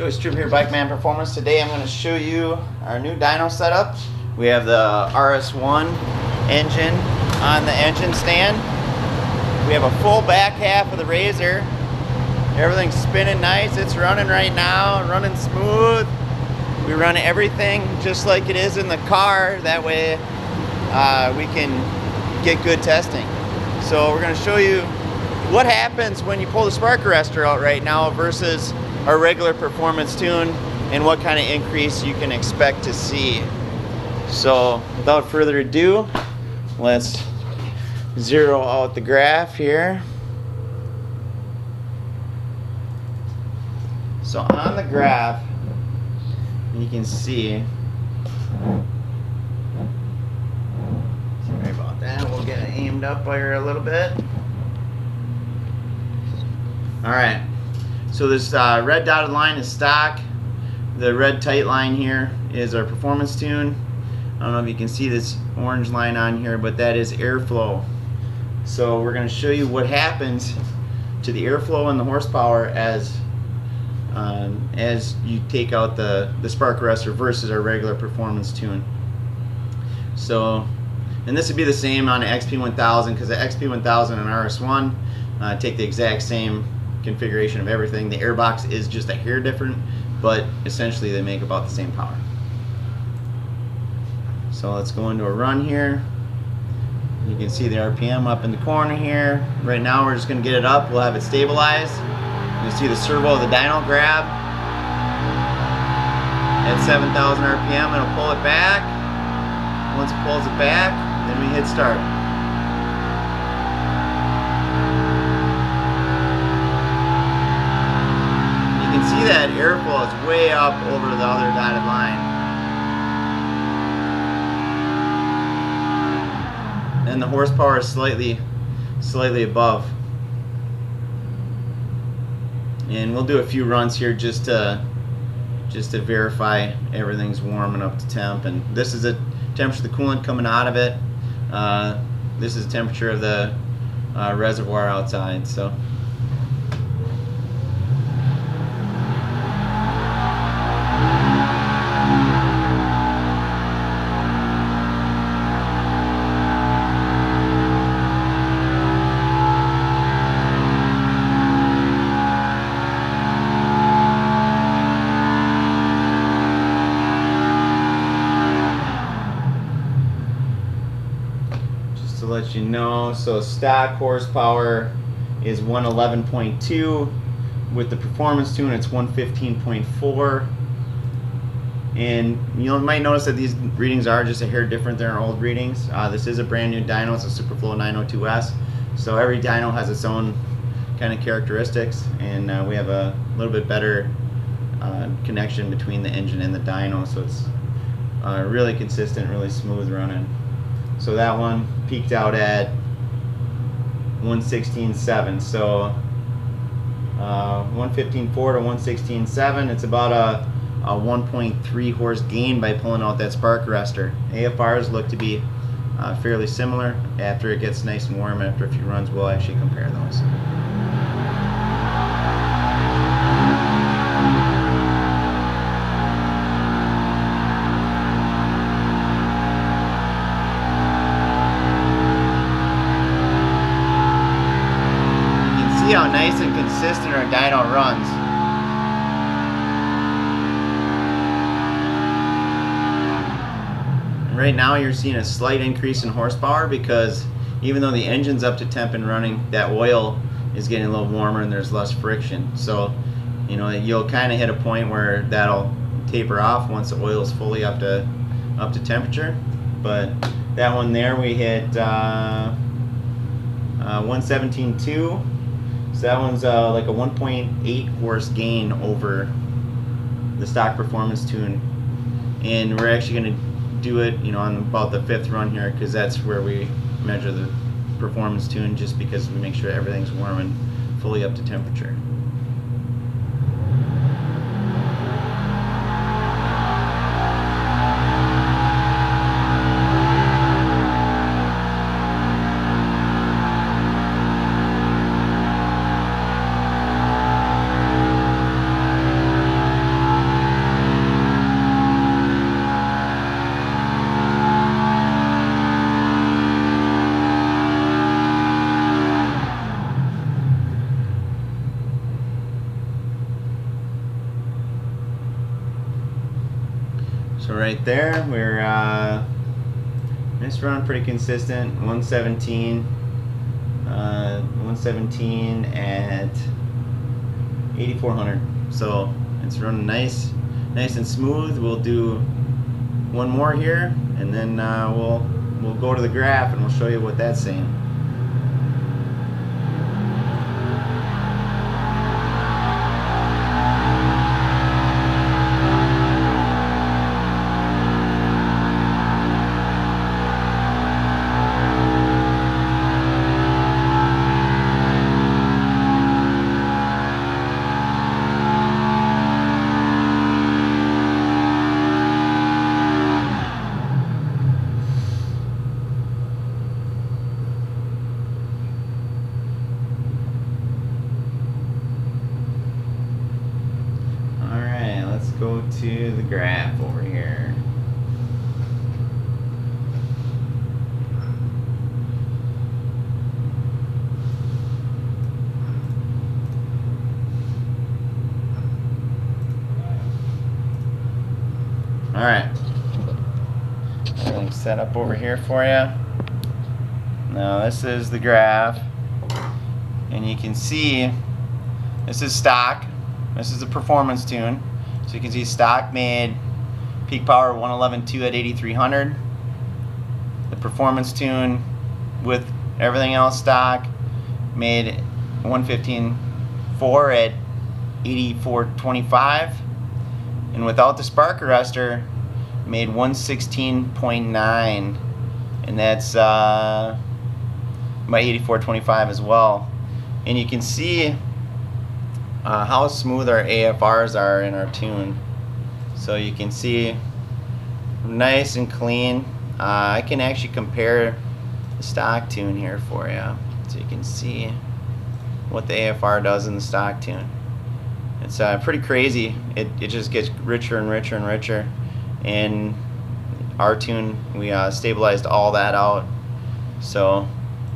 Joyce Troop here, Bikeman Performance. Today I'm going to show you our new dyno setup. We have the RS1 engine on the engine stand. We have a full back half of the Razor. Everything's spinning nice. It's running right now, running smooth. We run everything just like it is in the car. That way we can get good testing. So we're going to show you what happens when you pull the spark arrestor out right now versus our regular performance tune and what kind of increase you can expect to see. So without further ado, let's zero out the graph here. So on the graph you can see, sorry about that, we'll get it aimed up here a little bit. Alright, so this red dotted line is stock. The red tight line here is our performance tune. I don't know if you can see this orange line on here, but that is airflow. So we're going to show you what happens to the airflow and the horsepower as you take out the spark arrestor versus our regular performance tune. So, and this would be the same on the XP1000, because the XP1000 and RS1 take the exact same configuration of everything. The airbox is just a hair different, but essentially they make about the same power. So let's go into a run here. You can see the RPM up in the corner here. Right now we're just going to get it up. We'll have it stabilized. You see the servo of the dyno grab at 7,000 RPM. It'll pull it back. Once it pulls it back, then we hit start. You can see that airflow is way up over the other dotted line. And the horsepower is slightly above. And we'll do a few runs here just to verify everything's warm and up to temp. And this is the temperature of the coolant coming out of it. This is the temperature of the reservoir outside. So. To let you know, so stock horsepower is 111.2. With the performance tune it's 115.4. And you might notice that these readings are just a hair different than our old readings. This is a brand new dyno. It's a Superflow 902S. So every dyno has its own kind of characteristics, and we have a little bit better connection between the engine and the dyno, so it's really consistent, really smooth running. So that one peaked out at 116.7. So 115.4 to 116.7. It's about a 1.3 horse gain by pulling out that spark arrestor. AFRs look to be fairly similar. After it gets nice and warm, after a few runs, we'll actually compare those. See how nice and consistent our dyno runs. And right now you're seeing a slight increase in horsepower because even though the engine's up to temp and running, that oil is getting a little warmer and there's less friction. So, you know, you'll kind of hit a point where that'll taper off once the oil is fully up to temperature. But that one there we hit 117.2. So that one's like a 1.8 horse gain over the stock performance tune, and we're actually going to do it, you know, on about the 5th run here, because that's where we measure the performance tune, just because we make sure everything's warm and fully up to temperature. right there. We're just running pretty consistent. 117 at 8400. So it's running nice and smooth. We'll do one more here, and then we'll go to the graph and we'll show you what that's saying. Go to the graph over here. All right, everything's set up over here for you. Now this is the graph, and you can see this is stock. This is a performance tune. So you can see stock made peak power 111.2 at 8300. The performance tune with everything else stock made 115.4 at 8425, and without the spark arrestor made 116.9, and that's by 8425 as well. And you can see how smooth our AFRs are in our tune. So you can see nice and clean. I can actually compare the stock tune here for you, so you can see what the AFR does in the stock tune. It's pretty crazy. It just gets richer and richer and richer. In our tune, we stabilized all that out. So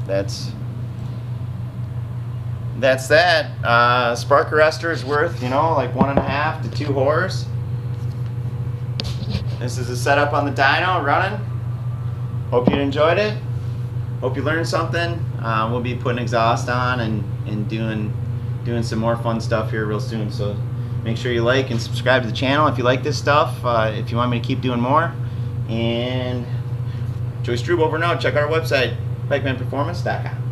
that's that. Spark arrestor is worth, you know, like 1.5 to 2 horse. This is a setup on the dyno running. Hope you enjoyed it. Hope you learned something. We'll be putting exhaust on and doing some more fun stuff here real soon. So make sure you like and subscribe to the channel if you like this stuff. If you want me to keep doing more. And Joey Strube over and out. Check out our website, bikemanperformance.com.